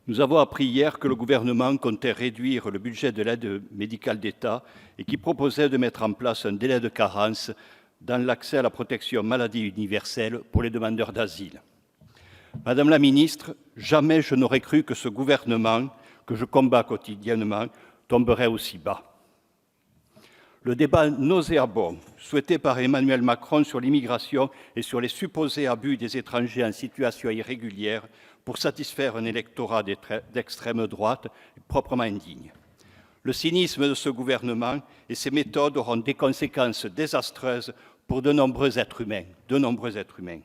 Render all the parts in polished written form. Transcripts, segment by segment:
Nous avons appris hier que le gouvernement comptait réduire le budget de l'aide médicale d'État et qu'il proposait de mettre en place un délai de carence dans l'accès à la protection maladie universelle pour les demandeurs d'asile. Madame la ministre, jamais je n'aurais cru que ce gouvernement, que je combats quotidiennement, tomberait aussi bas. Le débat nauséabond souhaité par Emmanuel Macron sur l'immigration et sur les supposés abus des étrangers en situation irrégulière pour satisfaire un électorat d'extrême droite est proprement indigne. Le cynisme de ce gouvernement et ses méthodes auront des conséquences désastreuses pour de nombreux êtres humains.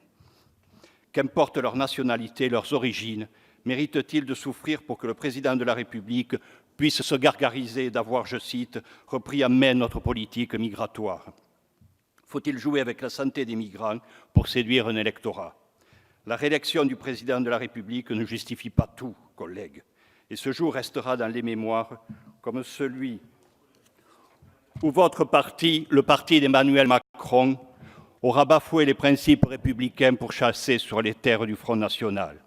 Qu'importe leur nationalité, leurs origines, méritent-ils de souffrir pour que le président de la République puisse se gargariser d'avoir, je cite, « repris en main notre politique migratoire ». Faut-il jouer avec la santé des migrants pour séduire un électorat? La réélection du président de la République ne justifie pas tout, collègues, et ce jour restera dans les mémoires comme celui où votre parti, le parti d'Emmanuel Macron, aura bafoué les principes républicains pour chasser sur les terres du Front national.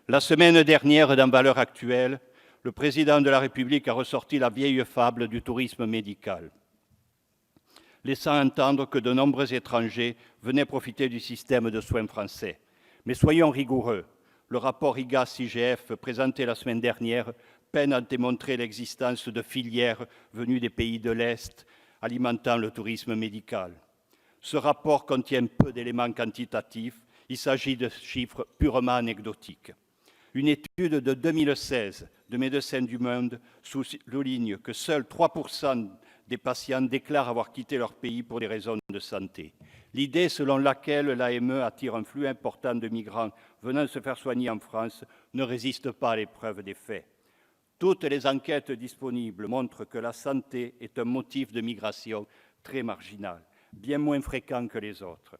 La semaine dernière, dans Valeurs actuelles, le président de la République a ressorti la vieille fable du tourisme médical, laissant entendre que de nombreux étrangers venaient profiter du système de soins français. Mais soyons rigoureux, le rapport IGAS-IGF présenté la semaine dernière peine à démontrer l'existence de filières venues des pays de l'Est alimentant le tourisme médical. Ce rapport contient peu d'éléments quantitatifs, il s'agit de chiffres purement anecdotiques. Une étude de 2016 de Médecins du Monde souligne que seuls 3% des patients déclarent avoir quitté leur pays pour des raisons de santé. L'idée selon laquelle l'AME attire un flux important de migrants venant se faire soigner en France ne résiste pas à l'épreuve des faits. Toutes les enquêtes disponibles montrent que la santé est un motif de migration très marginal, bien moins fréquent que les autres.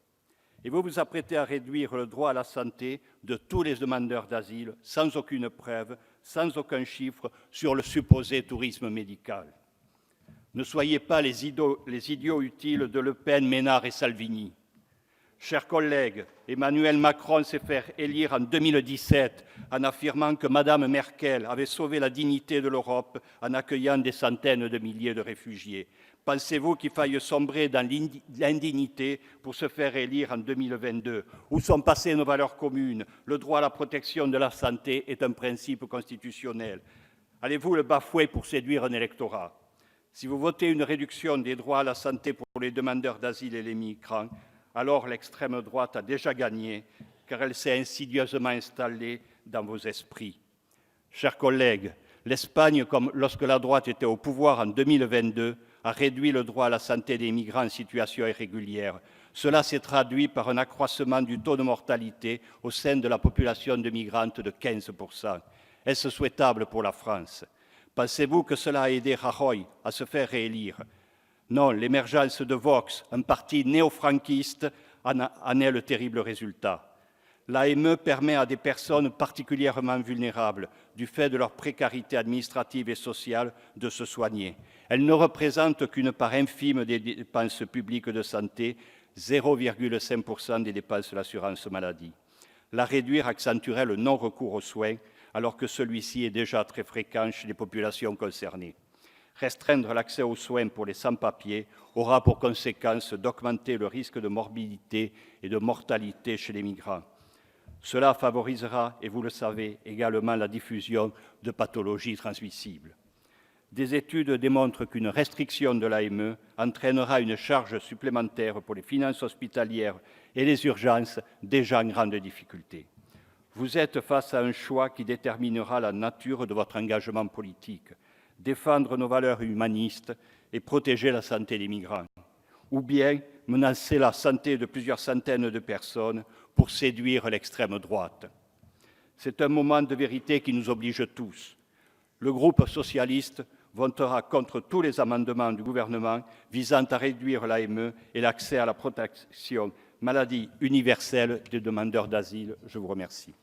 Et vous vous apprêtez à réduire le droit à la santé de tous les demandeurs d'asile sans aucune preuve, sans aucun chiffre sur le supposé tourisme médical. Ne soyez pas les idiots utiles de Le Pen, Ménard et Salvini. Chers collègues, Emmanuel Macron s'est fait élire en 2017 en affirmant que Mme Merkel avait sauvé la dignité de l'Europe en accueillant des centaines de milliers de réfugiés. Pensez-vous qu'il faille sombrer dans l'indignité pour se faire élire en 2022? Où sont passées nos valeurs communes? Le droit à la protection de la santé est un principe constitutionnel. Allez-vous le bafouer pour séduire un électorat? Si vous votez une réduction des droits à la santé pour les demandeurs d'asile et les migrants, alors l'extrême droite a déjà gagné, car elle s'est insidieusement installée dans vos esprits. Chers collègues, l'Espagne, comme lorsque la droite était au pouvoir en 2022, a réduit le droit à la santé des migrants en situation irrégulière. Cela s'est traduit par un accroissement du taux de mortalité au sein de la population de migrantes de 15%. Est-ce souhaitable pour la France? Pensez-vous que cela a aidé Rajoy à se faire réélire? Non, l'émergence de Vox, un parti néo-franquiste, en est le terrible résultat. L'AME permet à des personnes particulièrement vulnérables, du fait de leur précarité administrative et sociale, de se soigner. Elle ne représente qu'une part infime des dépenses publiques de santé, 0,5% des dépenses de l'assurance maladie. La réduire accentuerait le non-recours aux soins, alors que celui-ci est déjà très fréquent chez les populations concernées. Restreindre l'accès aux soins pour les sans-papiers aura pour conséquence d'augmenter le risque de morbidité et de mortalité chez les migrants. Cela favorisera, et vous le savez, également la diffusion de pathologies transmissibles. Des études démontrent qu'une restriction de l'AME entraînera une charge supplémentaire pour les finances hospitalières et les urgences déjà en grande difficulté. Vous êtes face à un choix qui déterminera la nature de votre engagement politique. Défendre nos valeurs humanistes et protéger la santé des migrants, ou bien menacer la santé de plusieurs centaines de personnes pour séduire l'extrême droite. C'est un moment de vérité qui nous oblige tous. Le groupe socialiste votera contre tous les amendements du gouvernement visant à réduire l'AME et l'accès à la protection maladie universelle des demandeurs d'asile. Je vous remercie.